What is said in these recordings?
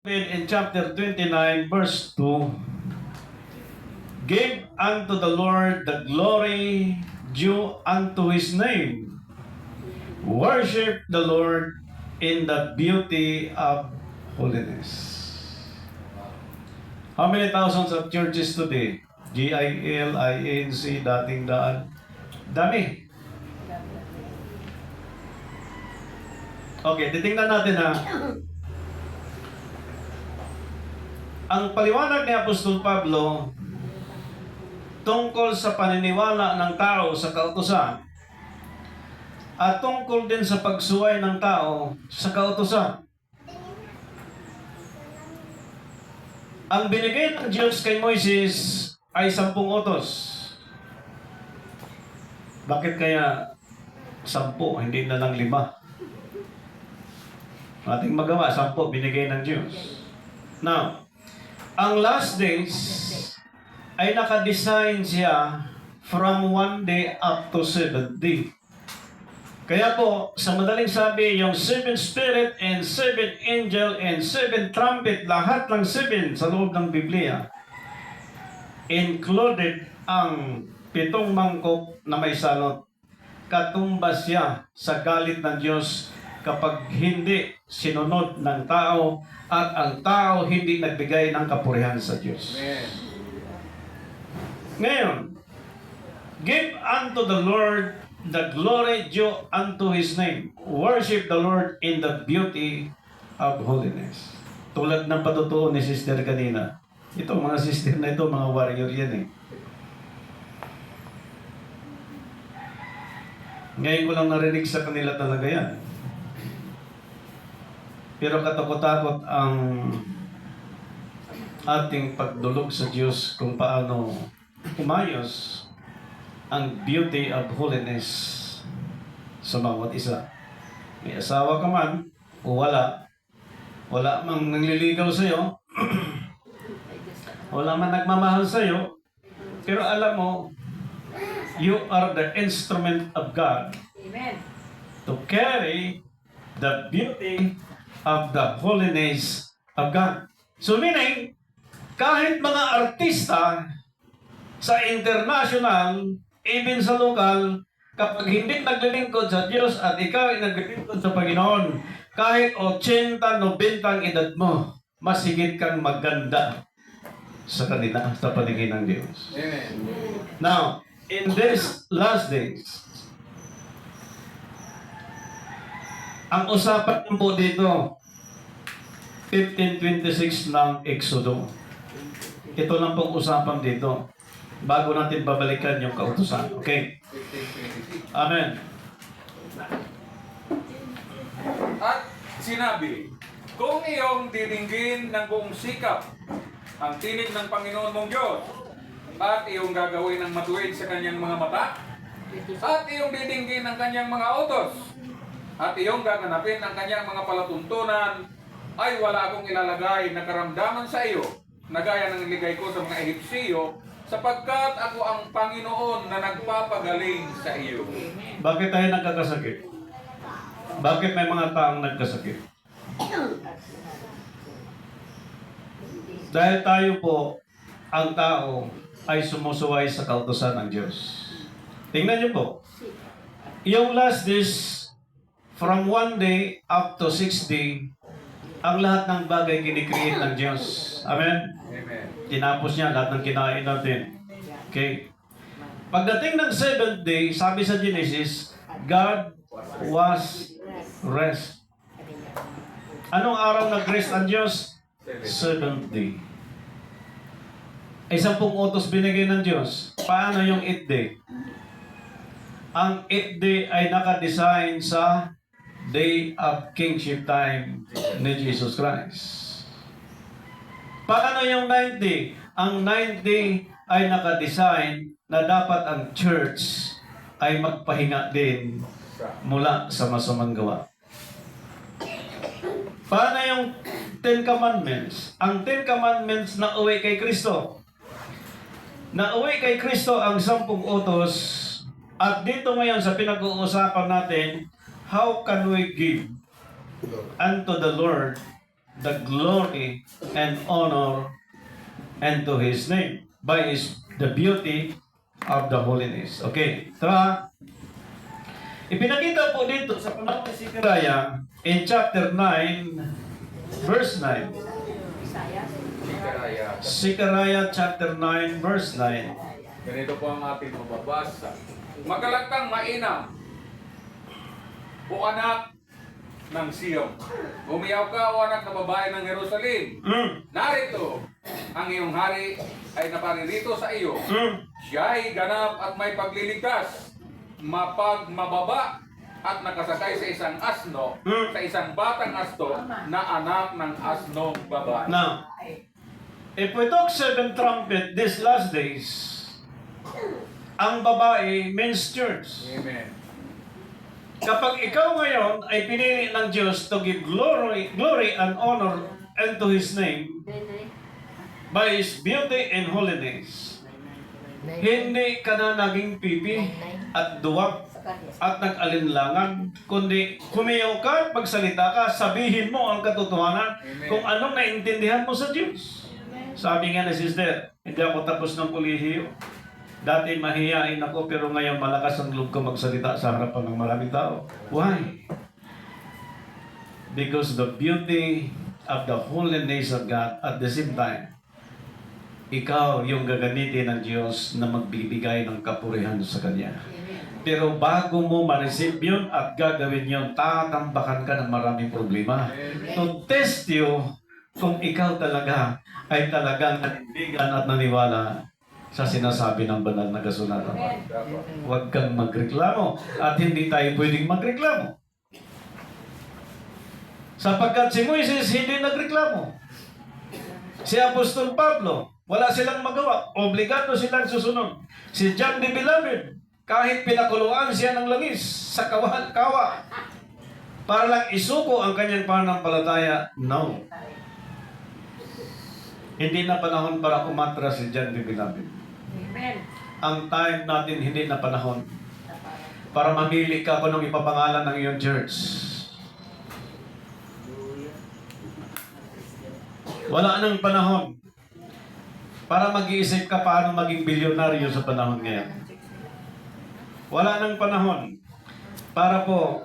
In chapter 29, verse 2, give unto the Lord the glory due unto His name. Worship the Lord in the beauty of holiness. How many thousands of churches today? GIL, INC, dating daan. Dami. Okay, titingnan natin ha. Ang paliwanag ni Apostol Pablo tungkol sa paniniwala ng tao sa kautusan at tungkol din sa pagsuway ng tao sa kautusan. Ang binigay ng Diyos kay Moises ay 10 utos. Bakit kaya 10, hindi na lang 5? Ating magawa, 10 binigay ng Diyos. Now, ang last days ay nakadesign siya from 1 day up to 7 day. Kaya po, sa madaling sabi, yung 7 spirit and 7 angel and 7 trumpet, lahat ng 7 sa loob ng Biblia, included ang 7 mangkok na may salot. Katumbas siya sa galit ng Diyos kapag hindi sinunod ng tao at ang tao hindi nagbigay ng kapurihan sa Diyos. Amen. Ngayon, give unto the Lord the glory due unto His name. Worship the Lord in the beauty of holiness. Tulad ng patutuo ni sister kanina. Ito, mga sister na ito, mga warrior yan eh. Ngayon ko lang narinig sa kanila talaga yan. Pero katakot-takot ang ating pagdulog sa Diyos kung paano umayos ang beauty of holiness sa bawat isa. May asawa ka man o wala mang nangliligaw sa'yo, wala man nagmamahal sa'yo, pero alam mo, you are the instrument of God. Amen. To carry the beauty of the holiness of God. So meaning, kahit mga artista sa international, even sa lokal, kapag hindi naglilingkod sa Diyos at ikaw ay naglilingkod sa Panginoon, kahit 80, 90 ang edad mo, mas higit kang maganda sa kanila, sa paningin ng Diyos. Amen. Now, in these last days, ang usapan po dito, 15:26 ng Exodo. Ito lang pong usapan dito. Bago natin babalikan yung kautusan. Okay? 15:26. Amen. At sinabi, kung iyong didinggin ng buong sikap ang tinig ng Panginoon mong Diyos, at iyong gagawin ng matuwid sa kanyang mga mata, at iyong didinggin ang kanyang mga utos, at iyong gaganapin ang kanyang mga palatuntunan, ay wala akong ilalagay na karamdaman sa iyo, na gaya ng iligay ko sa mga Ehipsiyo, sapagkat ako ang Panginoon na nagpapagaling sa iyo. Bakit tayo nagkakasakit? Bakit may mga taong nagkasakit? Dahil tayo po, ang tao, ay sumusuway sa kautusan ng Diyos. Tingnan niyo po. Yung last days, from 1 day up to 6 day, ang lahat ng bagay kinikreate ng Diyos. Amen? Amen. Tinapos niya lahat ng kinain natin. Okay? Pagdating ng 7th day, sabi sa Genesis, God was rest. Anong araw nag-rest ang Diyos? 7th day. Ay 10 utos binigay ng Diyos. Paano yung 8th day? Ang 8th day ay nakadesign sa day of kingship time ni Jesus Christ. Paano yung 9th day? Ang 9th day ay nakadesign na dapat ang church ay magpahinga din mula sa masamang gawa. Paano yung 10 Commandments? Ang 10 Commandments na uwi kay Kristo. Na uwi kay Kristo ang 10 utos. At dito ngayon sa pinag-uusapan natin, how can we give unto the Lord the glory and honor and to His name by the beauty of the holiness. Okay, tara. Ipinakita po dito sa panahon ni Zechariah in chapter 9, verse 9. Sikaraya. Zechariah chapter 9, verse 9. Ganito po ang ating mababasa. Magalang kang mainam, o anak ng Sion. Umiyaw ka, o anak na babae ng Jerusalem. Narito, ang iyong hari ay naparirito sa iyo. Siya ay ganap at may pagliligtas, mapagmababa at nakasakay sa isang asno, sa isang batang asno na anak ng asnong babae. Now, if we talk seven trumpet these last days, ang babae means church. Amen. Kapag ikaw ngayon ay pinili ng Diyos to give glory and honor unto His name by His beauty and holiness, hindi ka na naging pipi at duwag at nag-alinlangan, kundi kumiyaw ka at pagsalita ka, sabihin mo ang katotohanan kung anong naintindihan mo sa Diyos. Sabi nga ni sister, hindi ako tapos ng kolehiyo. Dati mahihain ako pero ngayon malakas ang loob ko magsalita sa harapan ng maraming tao. Why? Because the beauty of the holiness of God at the same time, ikaw yung gagamitin ng Diyos na magbibigay ng kapurihan sa Kanya. Pero bago mo ma-receive yun at gagawin yun, tatambakan ka ng maraming problema. To test you kung ikaw talaga ay talagang nanindigan at naniwala sa sinasabi ng banal na kasulatan. Huwag kang magreklamo at hindi tayo pwedeng magreklamo. Sapagkat si Moises hindi nagreklamo. Si Apostol Pablo, wala silang magawa. Obligado silang susunod. Si John the Beloved, kahit pinakuluan siya ng langis sa kawa para lang isuko ang kanyang pananampalataya, no. Hindi na panahon para umatras si John the Beloved. Amen. Ang time natin hindi na panahon para mamili ka kung anong ipapangalan ng iyong church. Wala nang panahon para mag-iisip ka paano maging bilyonaryo sa panahon ngayon. Wala nang panahon para po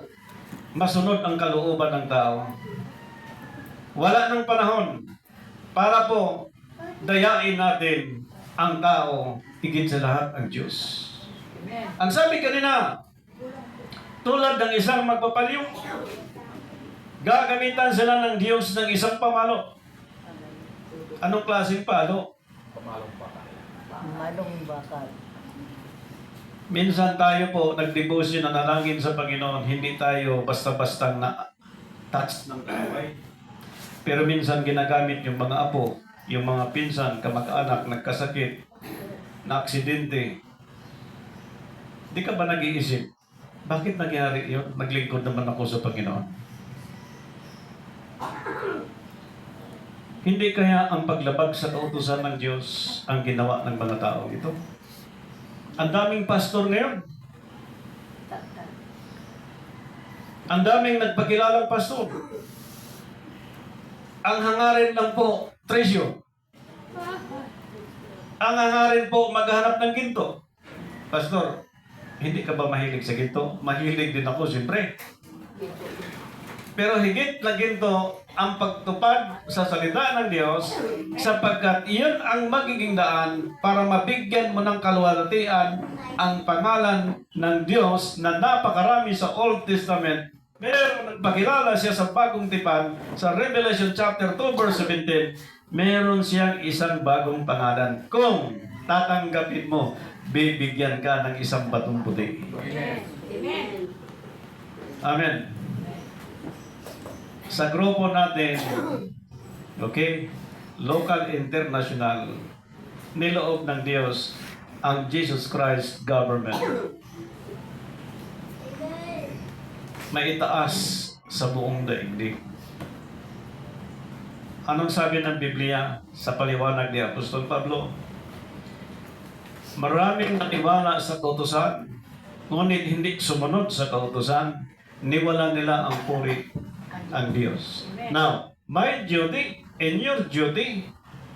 masunod ang kalooban ng tao. Wala nang panahon para po dayain natin ang tao, higit sa lahat ang Diyos. Amen. Ang sabi kanina, tulad ng isang magpapaliw, gagamitan sila ng Diyos ng isang pamalo. Anong klaseng palo? Malong bakal. Minsan tayo po nagdebosyon na nalangin sa Panginoon, hindi tayo basta-bastang na-touch ng kaway. Pero minsan ginagamit yung mga apo, yung mga pinsan, kamag-anak, nagkasakit, na aksidente. Di ka ba nag-iisip, bakit nangyari yun? Naglingkod naman ako sa Panginoon. Hindi kaya ang paglabag sa kautusan ng Diyos ang ginawa ng mga tao ito? Ang daming pastor ngayon. Ang daming nagpakilalang pastor. Ang hangarin lang po, tresyo. Ang hangarin po, maghanap ng ginto. Pastor, hindi ka ba mahilig sa ginto? Mahilig din ako, siyempre. Pero higit na ginto ang pagtupad sa salita ng Diyos sapagkat iyon ang magiging daan para mabigyan mo ng kaluwalhatian ang pangalan ng Diyos na napakarami sa Old Testament. Pero nagpakilala siya sa bagong tipan sa Revelation chapter 2 verse 17, meron siyang isang bagong pangalan. Kung tatanggapin mo, bibigyan ka ng isang batong puti. Amen. Amen. Sa grupo natin, okay, local, international, niloob ng Diyos ang Jesus Christ government. May itaas sa buong daigdig. Anong sabi ng Biblia sa paliwanag ni Apostol Pablo? Maraming naniwala sa kautusan, ngunit hindi sumunod sa kautusan, niwala nila ang puri ang Diyos. Now, my duty and your duty.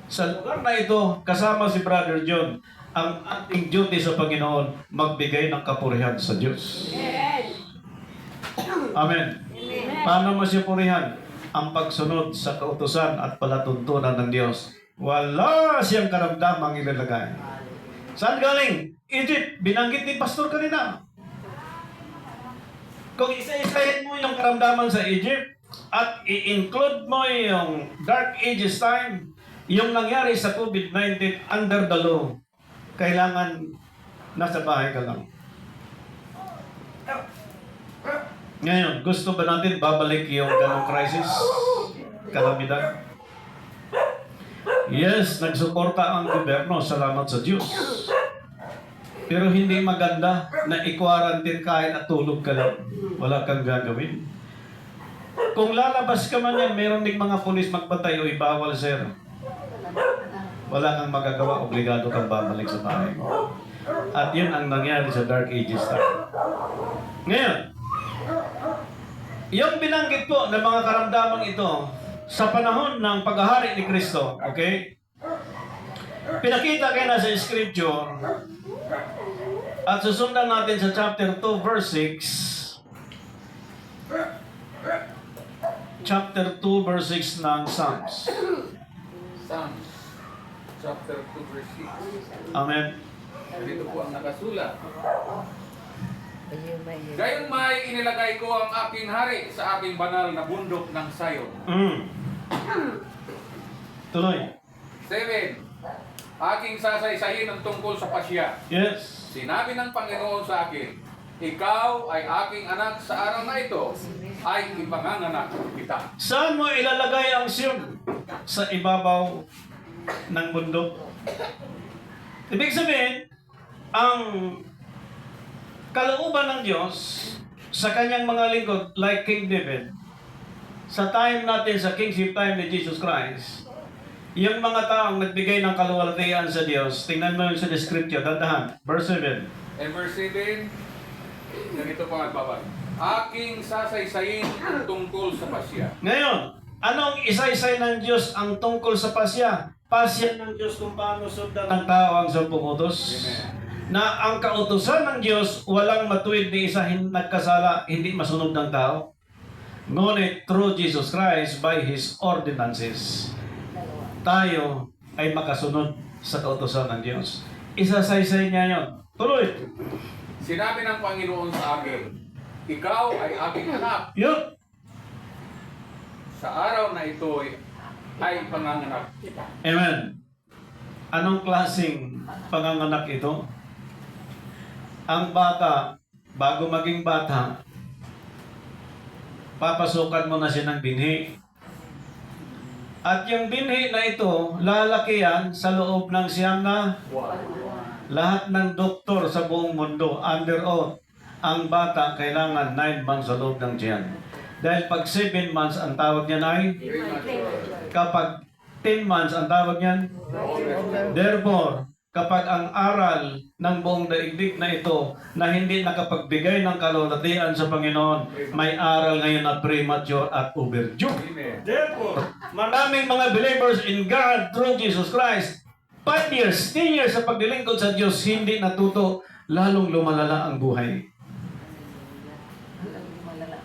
Sa lugar na ito, kasama si Brother John, ang ating duty sa Panginoon, magbigay ng kapurihan sa Diyos. Amen. Paano mo siya purihan? Ang pagsunod sa kautusan at palatuntunan ng Diyos. Wala siyang karamdamang ilalagay. Saan galing? Egypt. Binanggit ni Pastor kanina. Kung isa-isahin mo yung karamdaman sa Egypt at i-include mo yung Dark Ages time, yung nangyari sa COVID-19 under the law, kailangan nasa bahay ka lang. Ngayon, gusto ba natin babalik yung ganong crisis? Kalamidad? Yes, nagsuporta ang gobyerno. Salamat sa Diyos. Pero hindi maganda na i-quarantine kahit at tulog ka lang. Wala kang gagawin. Kung lalabas ka man yan, meron ding mga pulis magbantay o ibawal, sir. Wala kang magagawa, obligado kang babalik sa bahay mo. At yun ang nangyari sa Dark Ages time. Ngayon, yung binanggit po ng mga karamdamang ito sa panahon ng paghahari ni Kristo, okay? Pinakita kayo na sa Scripture at susundan natin sa chapter 2, verse 6. Chapter 2, verse 6 ng Psalms. Psalms, chapter 2, verse 6. Amen. Dito po ang nakasulat. Gayon may inilagay ko ang aking hari sa aking banal na bundok ng Sayon. Tuloy. 7. Aking sasaysayin ang tungkol sa pasya. Yes. Sinabi ng Panginoon sa akin, ikaw ay aking anak sa araw na ito, ay ipanganganak kita. Saan mo ilalagay ang Sion? Sa ibabaw ng bundok. Ibig sabihin, ang kalooban ng Diyos sa kanyang mga lingkod, like King David, sa time natin, sa kingship time ni Jesus Christ, yung mga taong nagbigay ng kaluwalhatian sa Diyos, tingnan mo yun sa description, dandahan, verse 7. And verse 7, ganito pa ang babay. Aking sasaysayin ang tungkol sa pasya. Ngayon, anong isa-isay ng Diyos ang tungkol sa pasya? Pasya ng Diyos kung paano sundan ng tao ang 10 utos. Amen. Na ang kautusan ng Diyos, walang matuwid ni isa nagkasala, hindi masunod ng tao. Ngunit through Jesus Christ, by His ordinances, tayo ay makasunod sa kautusan ng Diyos. Isa-saysay niya yun. Tuloy. Sinabi ng Panginoon sa akin, ikaw ay aking anak. Yun. Sa araw na ito ay panganganak kita. Amen. Anong klaseng panganganak ito? Ang bata, bago maging bata, papasukan mo na siya ng binhi. At yung binhi na ito, lalaki yan sa loob ng siyam na lahat ng doktor sa buong mundo, under oath, ang bata kailangan 9 months sa loob ng tiyan. Dahil pag 7 months, ang tawag niyan ay, kapag 10 months, ang tawag niyan, therefore, kapag ang aral ng buong daigdig na ito na hindi nakapagbigay ng kaluwalhatian sa Panginoon, may aral ngayon na premature at overdue. Amen. Therefore, maraming mga believers in God through Jesus Christ, 5 years, 10 years sa paglilingkod sa Diyos, hindi natuto, lalong lumalala ang buhay.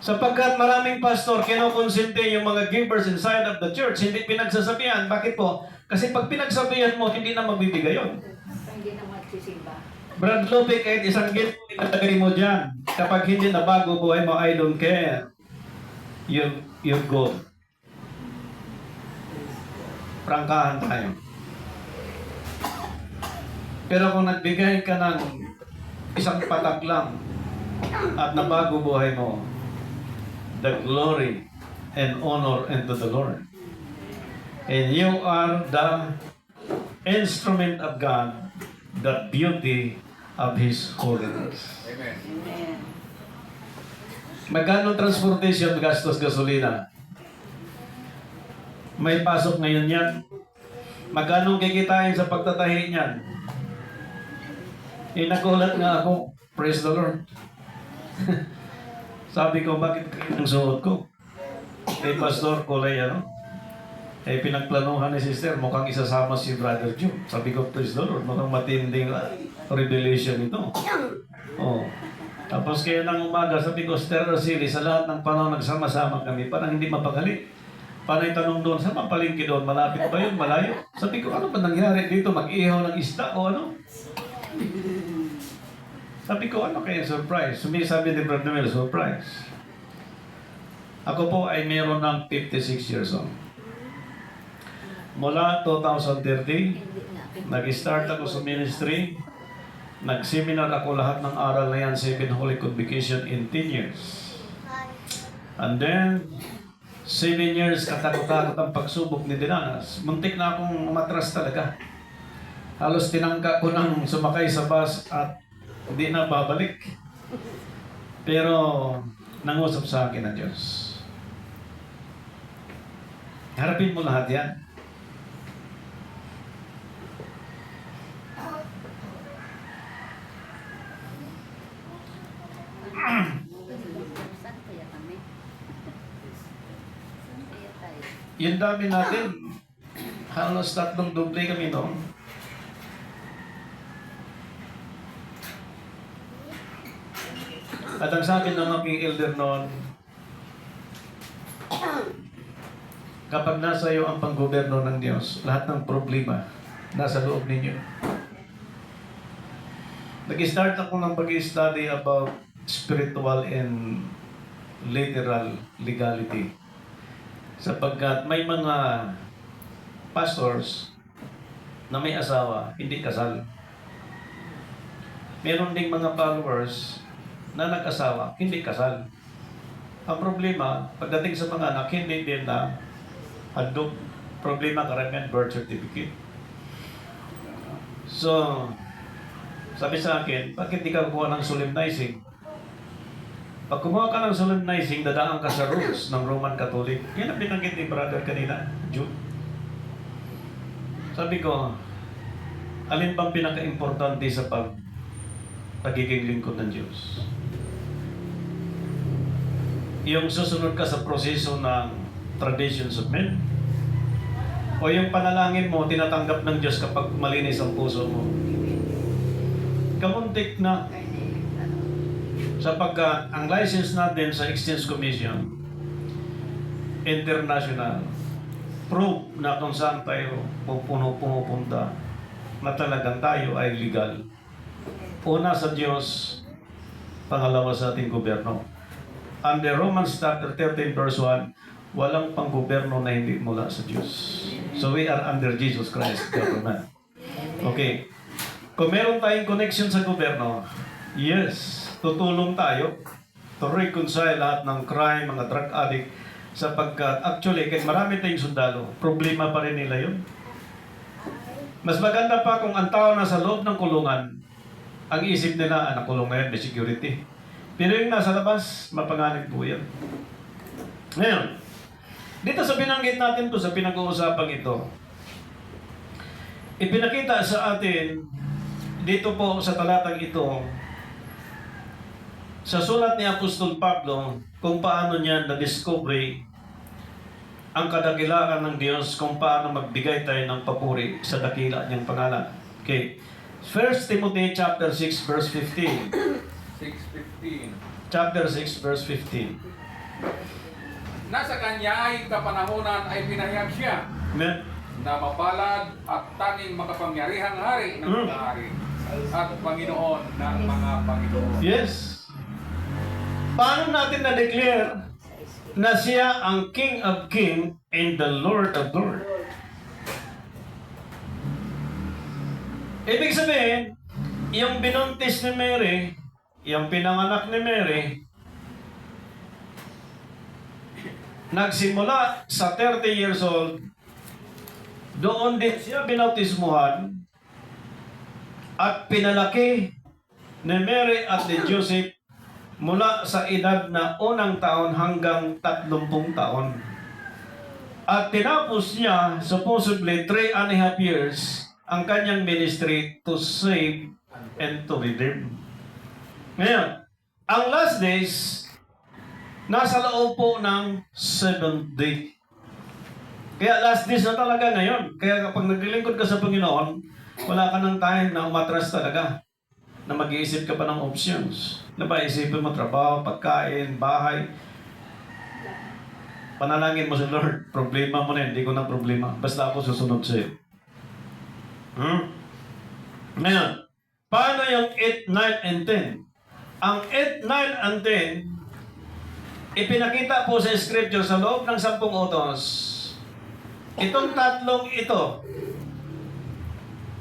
Sapagkat maraming pastor, kinukonsente yung mga givers inside of the church, hindi pinagsasabihan. Bakit po? Kasi pag pinagsabihan mo, hindi na magbibigay yun. Hindi na magsisimba. Brad Lopez, kahit isang gift, ilalagay mo dyan. Kapag hindi na bago buhay mo, I don't care. You go. Prangkahan tayo. Pero kung nagbigay ka ng isang patak lang at nabago buhay mo, the glory and honor unto the Lord. And you are the instrument of God, the beauty of His holiness. Amen. Amen. Magkano transportation gastos gasolina? May pasok ngayon yan. Magkano kikitain sa pagtatahi niyan? Nagulat nga ako. Praise the Lord. Sabi ko, bakit ang suot ko? Kay Pastor, kulay ano? Eh, pinagplanuhan ni sister, mukhang isasama si Brother Joe. Sabi ko, praise the Lord, mukhang matinding revelation ito. Oh. Tapos kaya ng umaga, sabi ko, Sister Araceli, sa lahat ng panahon nagsama-sama kami, parang hindi mapakali. Parang itanong doon, saan mapalingki doon? Malapit ba yun? Malayo? Sabi ko, ano ba nangyari dito? Mag-ihaw ng isda o ano? Sabi ko, ano kaya surprise? Sabi ni Brother Mel, surprise. Ako po ay meron ng 56 years old. Mula 2030, nag-start ako sa ministry. Nag-seminar ako lahat ng aral na yan, 7 Holy Convocation in 10 years. And then, 7 years katakot-takot ang pagsubok ni Dinanas. Muntik na akong umatras talaga. Halos tinangka ko nang sumakay sa bus at hindi na babalik. Pero, nangusap sa akin ang Diyos. Harapin mo lahat yan. Saan kaya kami? Saan kaya tayo? Yung dami natin, halos 3 doble kami noon. At ang sabi ng aking elder noon, kapag nasa iyo ang panggoberno ng Diyos, lahat ng problema nasa loob ninyo. Nag-start ako ng pag-study about spiritual and literal legality. Sapagkat may mga pastors na may asawa, hindi kasal. Meron ding mga followers na nag-asawa, hindi kasal. Ang problema, pagdating sa mga anak, hindi din na handog. Problema karamihan birth certificate. So, sabi sa akin, bakit di ka kuha ng solemnizing? Pag kumuha ka ng solemnizing, dadaan ka sa rules ng Roman Catholic. Yan ang binanggit ni brother kanina, Jude. Sabi ko, alin bang pinaka-importante sa pagiging lingkod ng Diyos? Yung susunod ka sa proseso ng traditions of men? O yung panalangin mo, tinatanggap ng Diyos kapag malinis ang puso mo? Kamuntik na. Sapagkat ang license natin sa Exchange Commission International, proof na kung saan tayo pumupunta na talagang tayo ay legal. Una sa Diyos, pangalawa sa ating gobyerno. Under Romans chapter 13 verse 1, walang panggoberno na hindi mula sa Diyos. So we are under Jesus Christ government. Okay. Kung meron tayong connection sa gobyerno, yes, tutulong tayo to reconcile lahat ng crime, mga drug addict, sapagkat actually, kahit marami tayong sundalo, problema pa rin nila yun. Mas maganda pa kung ang tao nasa loob ng kulungan, ang isip nila, nakulong na yan, may security. Pero yung nasa labas, mapanganib po yan. Ngayon, dito sa binanggit natin to, sa pinag-uusapan ito, ipinakita sa atin, dito po sa talatang ito, sa sulat ni Apostol Pablo, kung paano niya na-discover ang kadakilaan ng Diyos, kung paano magbigay tayo ng papuri sa dakila niyang pangalan. Okay. 1 Timothy chapter 6 verse 15. 6:15. Chapter 6 verse 15. Nasa kanya ay kapanahonan ay pinahayag siya Amen. na mapalad at tanging makapangyarihang hari ng mga hari at Panginoon ng mga Panginoon. Yes. Paano natin na-declare na siya ang King of Kings and the Lord of Lords? Ibig sabihin, yung binuntis ni Mary, yung pinanganak ni Mary, nagsimula sa 30 years old, doon din siya binautismuhan at pinalaki ni Mary at ni Joseph mula sa edad na unang taon hanggang 30 taon. At tinapos niya, supposedly 3.5 years, ang kanyang ministry to save and to redeem. Ngayon, ang last days, nasa loob po ng 7th day. Kaya last days na talaga ngayon. Kaya kapag naglilingkod ka sa Panginoon, wala ka ng time na umatras talaga. Na mag-iisip ka pa ng options. Na ba, isipin mo trabaho, pagkain, bahay. Panalangin mo sa Lord. Problema mo na, hindi ko na problema. Basta ako susunod sa'yo. Ngayon, paano yung 8, 9, and 10? Ang 8, 9, and 10, ipinakita po sa scripture sa loob ng 10 utos. Itong tatlong ito,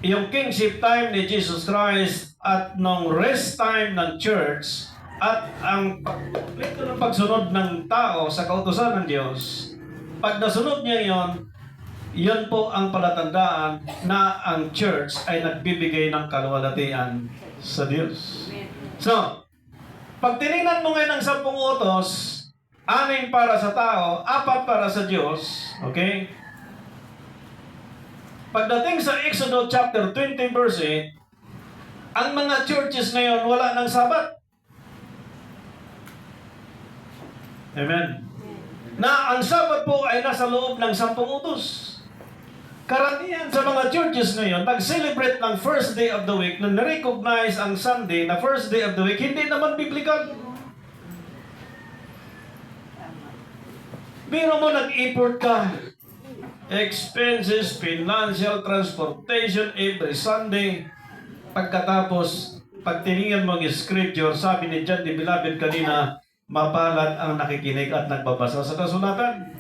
yung kingship time ni Jesus Christ at nung rest time ng church at ang pagkumpleto ng pagsunod ng tao sa kautusan ng Diyos, pag nasunod niya yon po ang palatandaan na ang church ay nagbibigay ng kaluwalhatian sa Diyos. So, pag tinignan mo ngayon ang 10 utos, 6 para sa tao, 4 para sa Diyos, okay? Pagdating sa Exodus chapter 20 verse 8, ang mga churches ngayon wala ng Sabat. Amen. Na ang Sabat po ay nasa loob ng 10 utos. Karamihan sa mga churches ngayon, nag-celebrate ng first day of the week, na na-recognize ang Sunday na first day of the week, hindi naman biblical. Biro mo, nag-import ka. Expenses, financial, transportation, every Sunday. Pagkatapos, pag tinignan mo ang scripture, sabi ni John the Beloved kanina, mapalad ang nakikinig at nagbabasa sa kasulatan.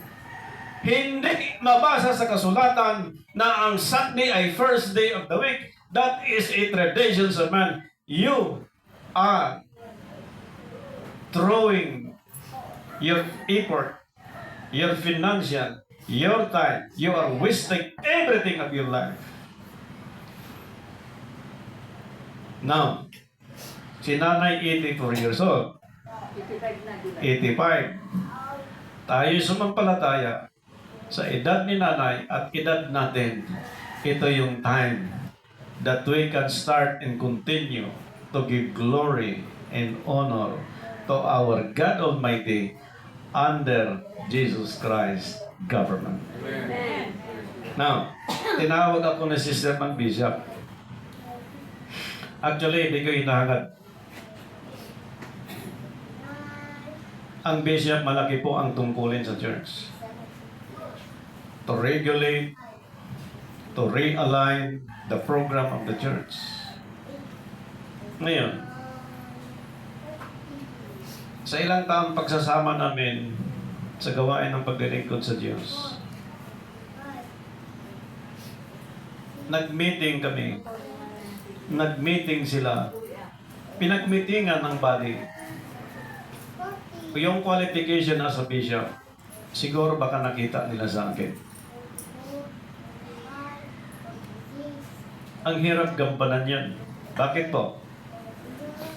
Hindi mabasa sa kasulatan na ang Sunday ay first day of the week. That is a tradition of man. You are throwing your effort, your financial, your time. You are wasting everything of your life. Now, si nanay 84 years old. 85 na, di ba? 85. Tayo sumampalataya sa edad ni nanay at edad natin. Ito yung time that we can start and continue to give glory and honor to our God Almighty under Jesus Christ government. Amen. Now, tinawag ako ni Sister Mang Bishop. Actually, hindi ko hinahangad. Ang bishop, malaki po ang tungkulin sa church. To regulate, to realign the program of the church. Ngayon, sa ilang taong pagsasama namin sa gawain ng paglilingkod sa Diyos, nag-meeting kami. Nag-meeting sila. Pinag-meetingan ng body. Yung qualification na sa bishop, siguro baka nakita nila sa akin. Ang hirap gampanan yan. Bakit po?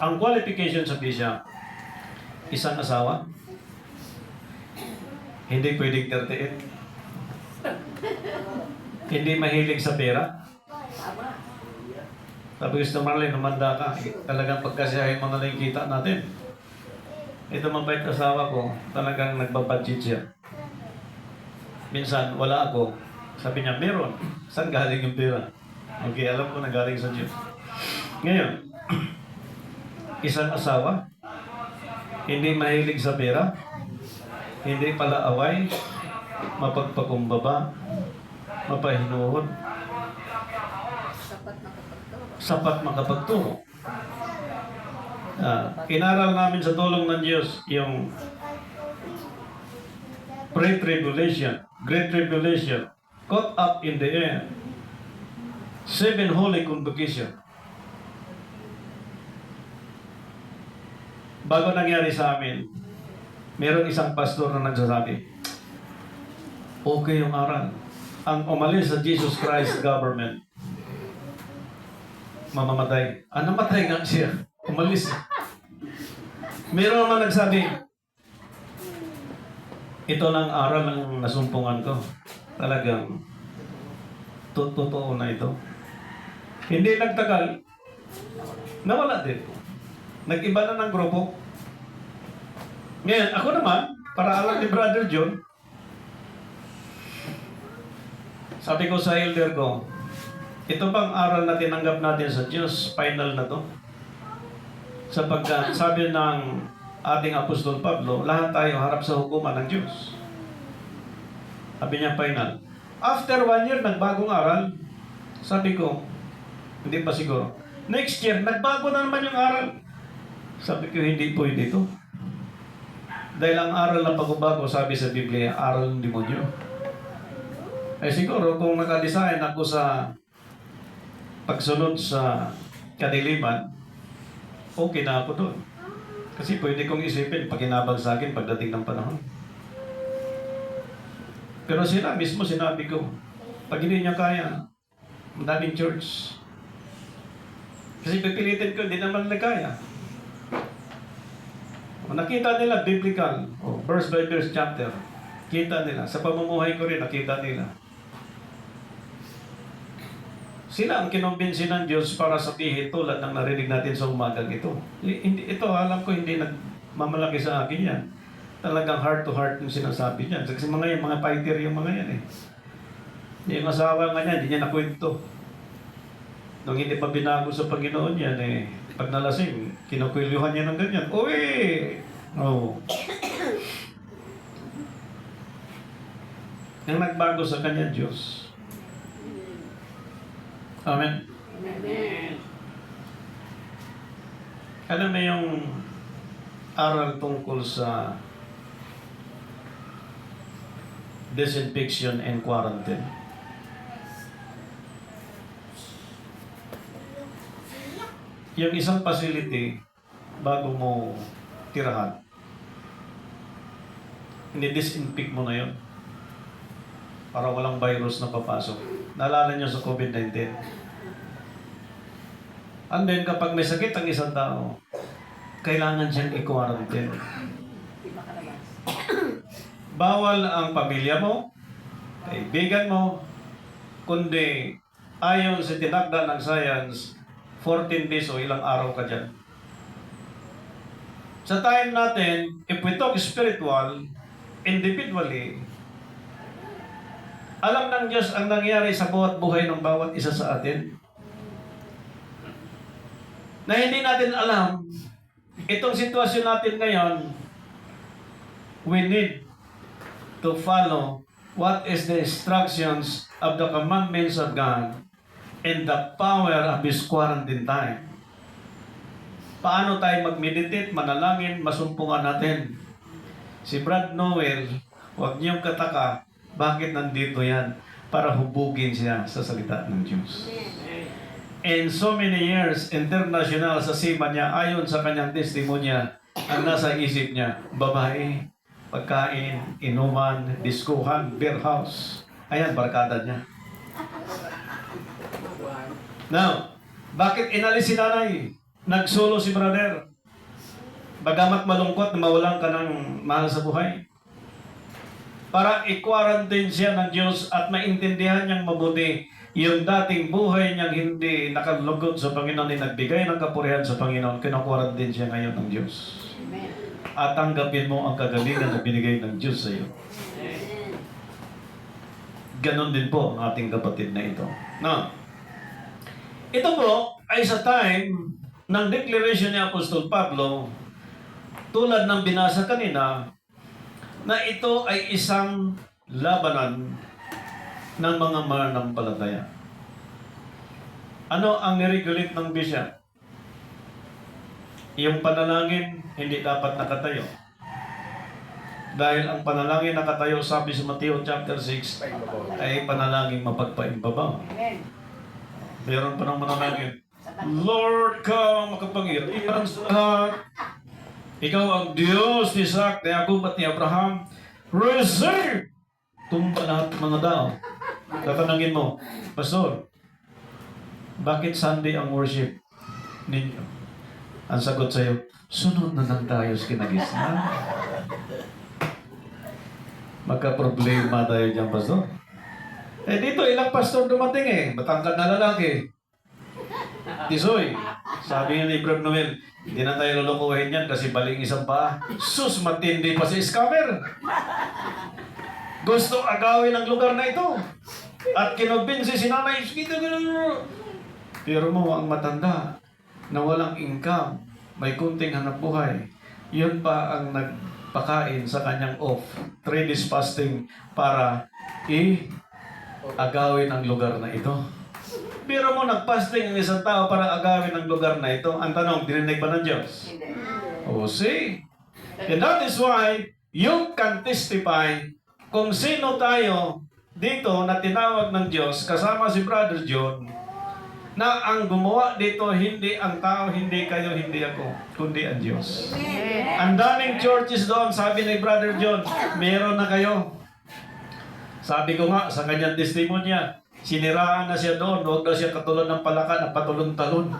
Ang qualification sa bishop, isang asawa, hindi pwedeng 38. Hindi mahilig sa pera. Tama. Sabi gusto Marlene, namanda ka. Talagang pagkasiyahin mo na lang yung kita natin. Ito mabait asawa ko, talagang nagbabudget siya. Minsan, wala ako. Sabi niya, meron. Saan galing yung pera? Okay, alam ko na galing sa Diyos. Ngayon, isang asawa, hindi mahilig sa pera, hindi pala away, mapagpakumbaba, mapahinuhod, Sapat na kapagturo. sapat makapagturo. Inaral namin sa tulong ng Diyos yung pre-tribulation, great tribulation, caught up in the air, 7 holy convocation. Bago nangyari sa amin, meron isang pastor na nagsasabi, okay yung aral. Ang umalis sa Jesus Christ government, mamamatay. Namatay nga siya. Umalis. Meron naman nagsabi, ito lang aral ng nasumpungan ko. Talagang, totoo na ito. Hindi nagtagal, nawala din. Nag-iba na ng grupo. Ngayon, ako naman, para alam ni Brother John, Sabi ko sa elder ko, ito bang aral na tinanggap natin sa Diyos, final na to? Sapagkat sabi ng ating Apostol Pablo, lahat tayo harap sa hukuman ng Diyos. Sabi niya final. After 1 year, nagbagong aral. Sabi ko, hindi pa siguro. Next year, nagbago na naman yung aral. Sabi ko, hindi pwede ito. Dahil ang aral na pagbabago, sabi sa Biblia, aral ng demonyo. Eh siguro, kung nakadesign ako sa pagsunod sa kadiliman, okay na ako doon. Kasi pwede kong isipin, pakinabang sa akin pagdating ng panahon. Pero sila mismo sinabi ko, pag hindi niya kaya, madaming church. Kasi pipilitin ko, hindi naman nila kaya. Nakita nila biblical, verse by verse chapter. Kita nila. Sa pamumuhay ko rin, nakita nila. Sila ang kinumbinsi ng Diyos para sabihin tulad ng narinig natin sa umagang ito. Ito, alam ko, hindi nagmamalaki sa akin yan. Talagang heart to heart yung sinasabi niyan. Kasi mga fighter yung mga yan eh. Yung asawa nga niya, hindi niya nakwento. Nung hindi pa binago sa Panginoon yan eh, pag nalasing, kinukulyuhan niya ng ganyan. Uy! Oh. Yung nagbago sa kanya, Diyos. Amen. Amen. Alam mo yung aral tungkol sa disinfection and quarantine. Yung isang facility, bago mo tirahan, ini-disinfect mo na yun para walang virus na papasok. Naalala nyo sa COVID-19. And then, kapag may sakit ang isang tao, kailangan siyang i-quarantine. Di makalabas. Bawal ang pamilya mo, kaibigan mo, kundi ayon sa tinakda ng science, 14 days o ilang araw ka dyan. Sa time natin, if we talk spiritual, individually, alam ng Diyos ang nangyari sa bawat buhay ng bawat isa sa atin. Na hindi natin alam, itong sitwasyon natin ngayon, we need to follow what is the instructions of the commandments of God and the power of His quarantine time. Paano tayo mag-meditate, manalangin, masumpungan natin. Si Brad Noel, huwag niyong kataka, bakit nandito yan? Para hubugin siya sa salita ng Diyos. And so many years, international sa sima niya, ayon sa kanyang testimonya, ang nasa isip niya, babae, pagkain, inuman, diskuhan, beer house. Ayan, barkada niya. Now, bakit inalis si nanay? Nagsolo si brother. Bagamat malungkot na mawalan ka ng mahal sa buhay. Para i-quarantine siya ng Diyos at maintindihan niyang mabuti yung dating buhay niyang hindi nakalugod sa Panginoon ay nagbigay ng kapurihan sa Panginoon, kina-quarantine siya ngayon ng Diyos. Amen. At tanggapin mo ang kagalingan na binigay ng Diyos sa iyo. Amen. Ganon din po ang ating kapatid na ito. Now, ito po ay sa time ng declaration ni Apostol Pablo, tulad ng binasa kanina, na ito ay isang labanan ng mga mananampalataya. Ano ang niregulate ng bishop? Yung panalangin, hindi dapat nakatayo. Dahil ang panalangin nakatayo, sabi sa Mateo chapter 6, ay panalangin mapagpaimbabaw. Amen. Meron pa ng manalangin, Lord, ka makapangyarihan sa lahat. Ikaw ang Diyos ni Isaac, ni Jacob at ni Abraham. Receive! Tumba lahat ng mga tao. Tatanungin mo, Pastor, bakit Sunday ang worship ninyo? Ang sagot sa'yo, sunod na lang tayo sa kinagisnan. Magka-problema tayo dyan, Pastor. Eh dito, ilang pastor dumating eh. Matangkad na lalaki. Tisoy, sabi nga ni Brad Noel, hindi na tayo lulukuhin yan kasi baling isang paa. Sus, matindi pa si scammer. Gusto agawin ang lugar na ito. At kinumbinsi si nanay, pero mo ang matanda na walang income, may kunting hanap buhay, yun pa ang nagpakain sa kanyang off, 3 days fasting para agawin ang lugar na ito. Pero mo nagpasting ang isang tao para agawin ang lugar na ito. Ang tanong, dininig ba ng Diyos? Oh, see? And that is why you can testify kung sino tayo dito na tinawag ng Diyos kasama si Brother John na ang gumawa dito hindi ang tao, hindi kayo, hindi ako, kundi ang Diyos. Ang daming churches doon, sabi ni Brother John, meron na kayo. Sabi ko nga sa kanyang testimonya, siniraan na siya doon, huwag daw siya katulad ng palaka na patulon-talon.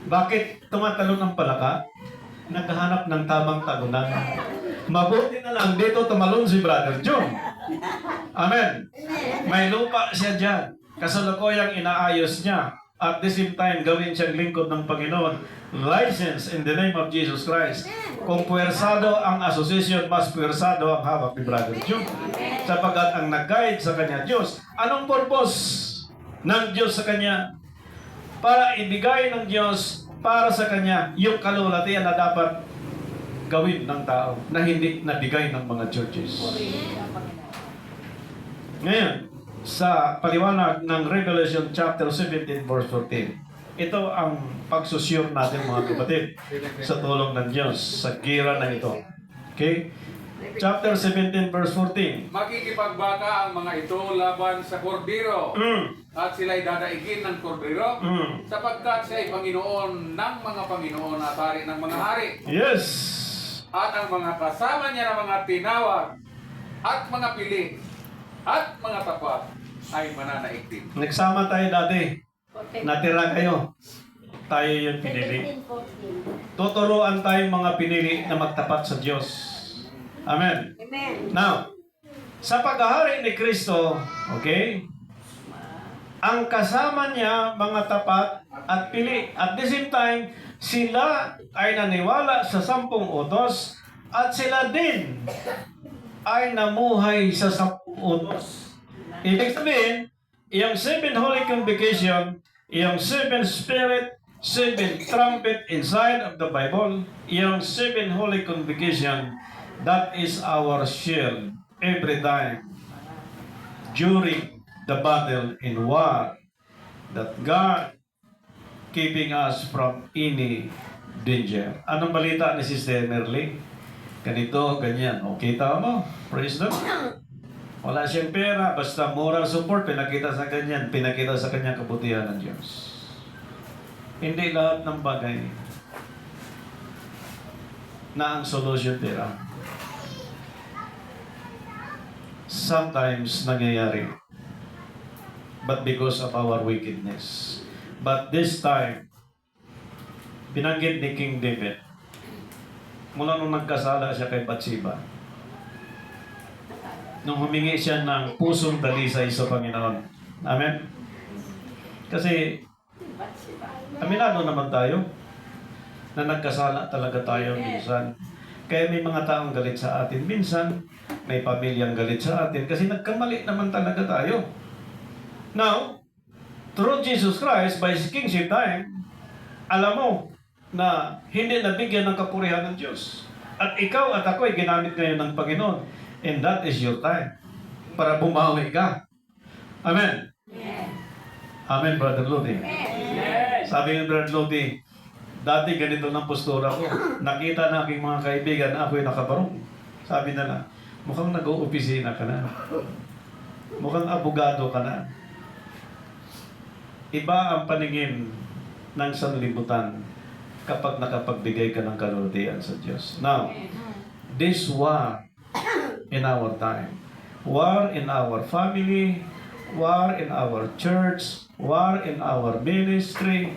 Bakit tumatalon ng palaka? Naghahanap ng tamang talunan. Mabuti na lang dito tumalon si Brother John. Amen. May lupa siya dyan. Kasalukuyang inaayos niya. At the same time, gawin siyang lingkod ng Panginoon. License in the name of Jesus Christ. Kung puwersado ang association, mas puwersado ang hawak ni Brother John. Sapagkat ang nag-guide sa kanya Diyos. Anong purpose ng Diyos sa kanya? Para ibigay ng Diyos para sa kanya yung kalulatian na dapat gawin ng tao na hindi nabigay ng mga churches. Ngayon, sa paliwanag ng Revelation chapter 17 verse 14, ito ang pagsusyur natin mga kapatid sa tulong ng Diyos sa gira na ito. Okay? Chapter 17 verse 14. Makikipagbaka ang mga ito laban sa kordero. At sila'y dadaigin ng kordero sapagkat siya ay Panginoon ng mga Panginoon at hari ng mga hari. Yes! At ang mga kasama niya na mga tinawag at mga pili at mga tapat ay mananaigtin. Nagsama tayo dati. Natira kayo. Tayo yung pinili. Tuturuan tayong mga pinili na magtapat sa Diyos. Amen. Now, sa paghahari ni Kristo, okay, ang kasama niya, mga tapat at pili. At the same time, sila ay naniwala sa 10 utos at sila din ay namuhay sa 10 utos. Ibig sabihin, yung 7 Holy Convocation, yung 7 Spirit, 7 trumpet inside of the Bible, yung 7 Holy Convocation, that is our shield every time during the battle in war, that God keeping us from any danger. Anong balita ni Sister Merly? Ganito, ganyan. O, kita mo? Praise the Lord. Wala siyang pera, basta moral support, pinakita sa ganyan, pinakita sa kanyang kabutihan ng Diyos. Hindi lahat ng bagay na ang solution pera. Sometimes nangyayari, but because of our wickedness. But this time, binanggit ni King David, mula nung nagkasala siya kay Bathsheba, nung humingi siya ng pusong dalisay sa Panginoon. Amen? Kasi, aminado naman tayo na nagkasala talaga tayo minsan. Kaya may mga taong galit sa atin minsan, may pamilyang galit sa atin kasi nagkamali naman talaga tayo. Now, through Jesus Christ, by His kingship time, alam mo na hindi nabigyan ng kapurihan ng Diyos. At ikaw at ako ay ginamit ngayon ng Panginoon. And that is your time para bumawi ka. Amen? Amen, Brother Lodi. Sabi ni Brother Lodi, dati ganito ng postura ko. Nakita na aking mga kaibigan na ako'y nakabarong. Sabi nila, mukhang nag-uopisina ka na. Mukhang abogado ka na. Iba ang paningin ng sanlibutan kapag nakapagbigay ka ng kalulutian sa Diyos. Now, this war in our time, war in our family, war in our church, war in our ministry,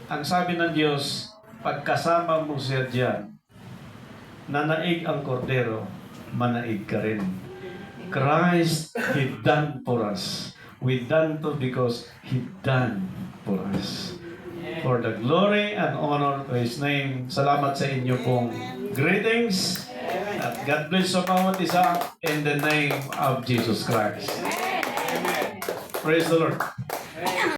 ang sabi ng Diyos, pagkasama mo siya dyan, nanaig ang kordero, manaig ka rin. Christ, He done for us. We done to because He done for us. For the glory and honor to His name. Salamat sa inyo pong greetings. At God bless sa bawat isa in the name of Jesus Christ. Amen. Praise the Lord.